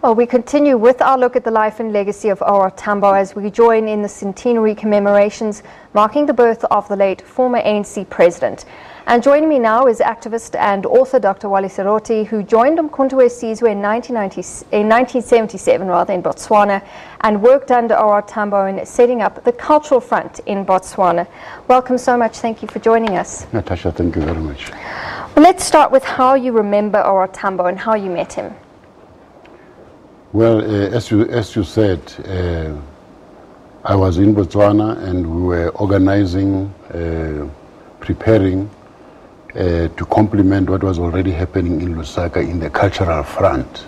Well, we continue with our look at the life and legacy of OR Tambo as we join in the centenary commemorations marking the birth of the late former ANC President. And joining me now is activist and author Dr. Wally Serote, who joined Umkhonto weSizwe in 1977 in Botswana and worked under OR Tambo in setting up the cultural front in Botswana. Welcome so much. Thank you for joining us. Natasha, thank you very much. Well, let's start with how you remember OR Tambo and how you met him. Well, as you said, I was in Botswana and we were organizing, preparing to complement what was already happening in Lusaka in the cultural front.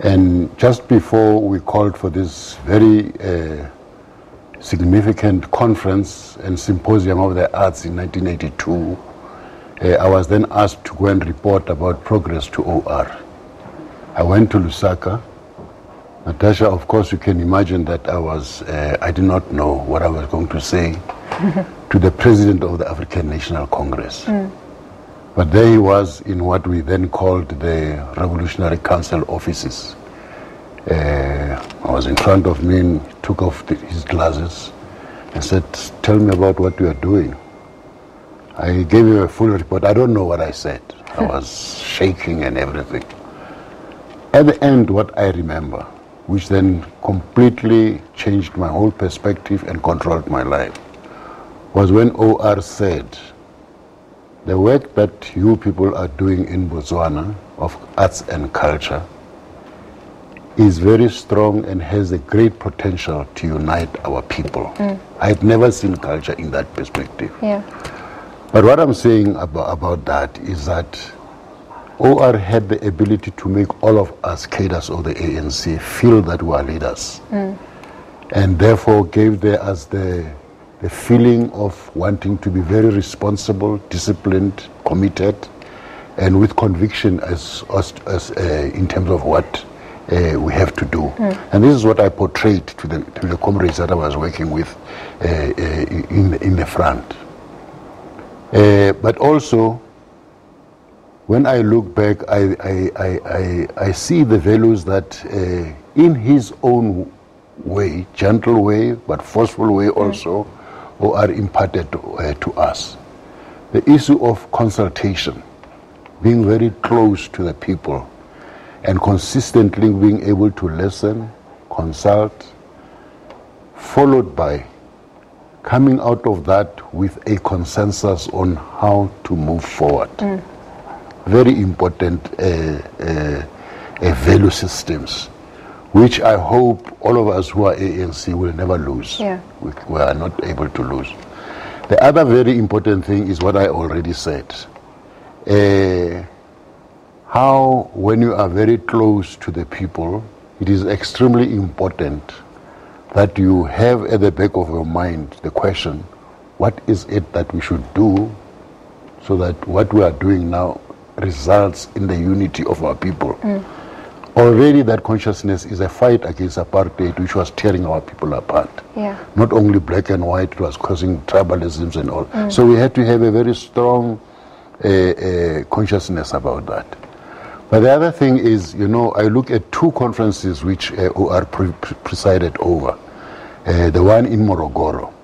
And just before we called for this very significant conference and symposium of the arts in 1982, I was then asked to go and report about progress to OR. I went to Lusaka. Natasha, of course, you can imagine that I did not know what I was going to say to the President of the African National Congress. But there he was in what we then called the Revolutionary Council offices. I was in front of me and he took off his glasses and said, "Tell me about what you are doing." I gave him a full report. I don't know what I said. I was shaking and everything. At the end, what I remember, which then completely changed my whole perspective and controlled my life, was when OR said, the work that you people are doing in Botswana of arts and culture is very strong and has a great potential to unite our people. I had never seen culture in that perspective. But what I'm saying about that is that OR had the ability to make all of us cadres of the ANC feel that we are leaders, and therefore gave us the feeling of wanting to be very responsible, disciplined, committed, and with conviction as in terms of what we have to do. And this is what I portrayed to the comrades that I was working with in the front. But also, when I look back, I see the values that in his own way, gentle way, but forceful way also, are imparted to us. The issue of consultation, being very close to the people, and consistently being able to listen, consult, followed by coming out of that with a consensus on how to move forward. Very important value systems, which I hope all of us who are ANC will never lose. We are not able to lose. The other very important thing is what I already said. How, when you are very close to the people, it is extremely important that you have at the back of your mind the question, what is it that we should do so that what we are doing now results in the unity of our people. Already that consciousness is a fight against apartheid, which was tearing our people apart. Not only black and white, it was causing tribalisms and all. So we had to have a very strong consciousness about that. But the other thing is, you know, I look at two conferences which OR presided over. The one in Morogoro.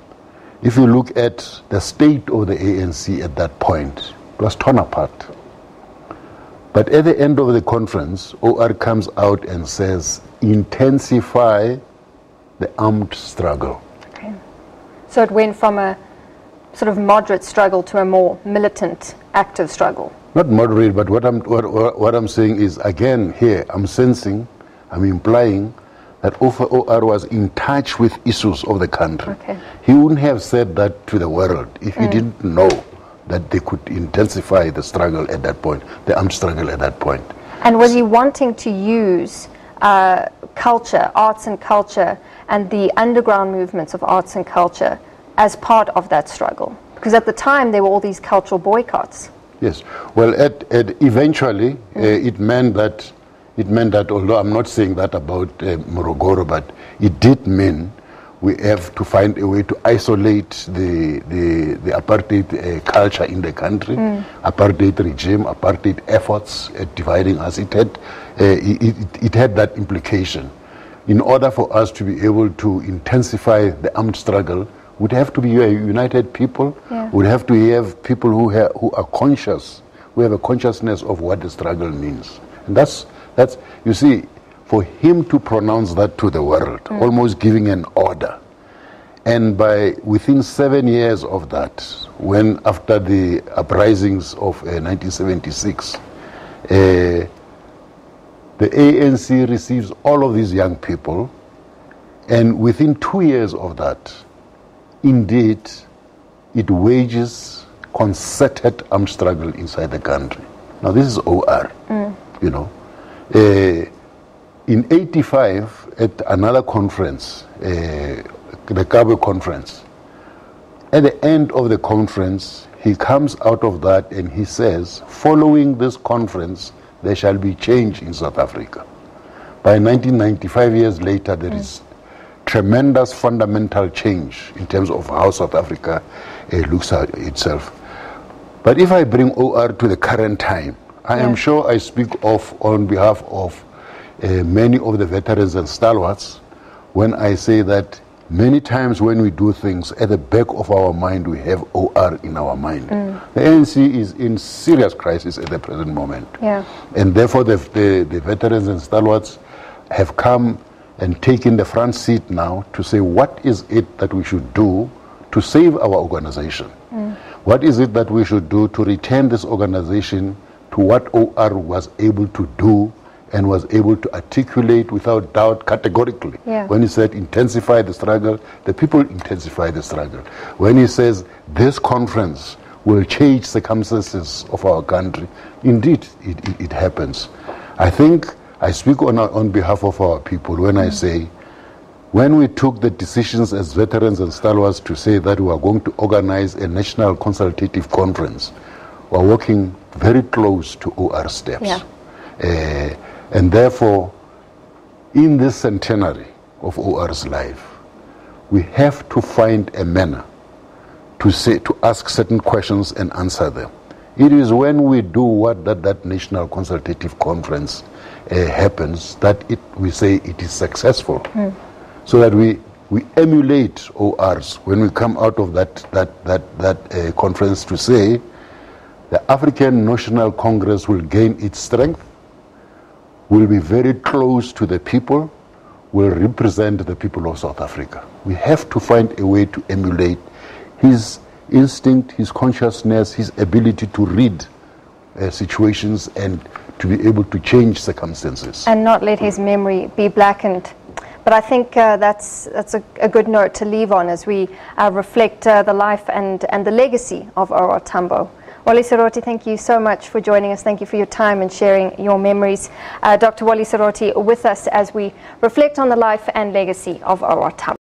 If you look at the state of the ANC at that point, it was torn apart. But at the end of the conference, OR comes out and says, intensify the armed struggle. So it went from a sort of moderate struggle to a more militant, active struggle. Not moderate, but what I'm saying is, again, here, I'm implying that OR was in touch with issues of the country. He wouldn't have said that to the world if he didn't know that they could intensify the struggle at that point, the armed struggle at that point. And was he wanting to use culture, arts and culture, and the underground movements of arts and culture as part of that struggle? Because at the time there were all these cultural boycotts. Yes. Well, eventually it meant that, although I'm not saying that about Morogoro, but it did mean We have to find a way to isolate the apartheid culture in the country, apartheid regime, apartheid efforts at dividing us. It had that implication. In order for us to be able to intensify the armed struggle, we'd have to be a united people. Yeah. We'd have to have people who are conscious, who have a consciousness of what the struggle means. And that's you see, for him to pronounce that to the world, almost giving an order. And within 7 years of that, when after the uprisings of 1976, the ANC receives all of these young people, and within 2 years of that, indeed, it wages concerted armed struggle inside the country. Now this is OR, you know. In 85, at another conference, the Cabo conference, at the end of the conference, he comes out of that and he says, following this conference, there shall be change in South Africa. By 1995 years later, there is tremendous fundamental change in terms of how South Africa looks at itself. But if I bring OR to the current time, I am sure I speak on behalf of many of the veterans and stalwarts when I say that many times when we do things, at the back of our mind, we have OR in our mind. The ANC is in serious crisis at the present moment. Yeah. And therefore, the veterans and stalwarts have come and taken the front seat now to say, what is it that we should do to save our organization? What is it that we should do to return this organization to what OR was able to do and was able to articulate without doubt categorically. When he said intensify the struggle, the people intensify the struggle. When he says this conference will change circumstances of our country, indeed it happens. I think I speak on behalf of our people when I say, when we took the decisions as veterans and stalwarts to say that we are going to organize a national consultative conference, we are working very close to OR steps. And therefore, in this centenary of OR's life, we have to find a manner to ask certain questions and answer them. It is when we do what that national consultative conference happens that we say it is successful. So that we emulate ORs when we come out of that conference to say the African National Congress will gain its strength, will be very close to the people, will represent the people of South Africa. We have to find a way to emulate his instinct, his consciousness, his ability to read situations and to be able to change circumstances. And not let his memory be blackened. But I think that's a good note to leave on as we reflect the life and the legacy of OR Tambo. Wally Serote, thank you so much for joining us. Thank you for your time and sharing your memories. Dr. Wally Serote with us as we reflect on the life and legacy of OR Tambo.